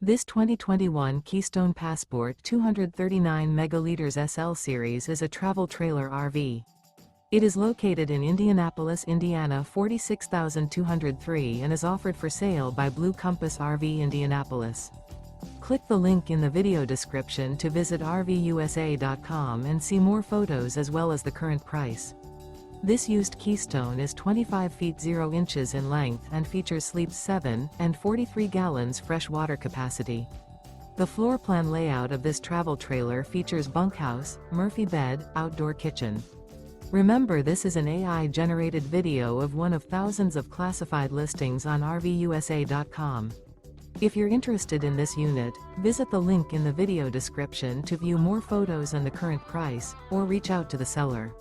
This 2021 Keystone Passport 239 megaliters SL Series is a travel trailer RV. It is located in Indianapolis, Indiana 46203 and is offered for sale by Blue Compass RV Indianapolis. Click the link in the video description to visit RVUSA.com and see more photos as well as the current price. This used Keystone is 25 feet 0 inches in length and features sleeps 7 and 43 gallons fresh water capacity. The floor plan layout of this travel trailer features bunkhouse, Murphy bed, outdoor kitchen. Remember, this is an AI-generated video of one of thousands of classified listings on RVUSA.com. If you're interested in this unit, visit the link in the video description to view more photos and the current price, or reach out to the seller.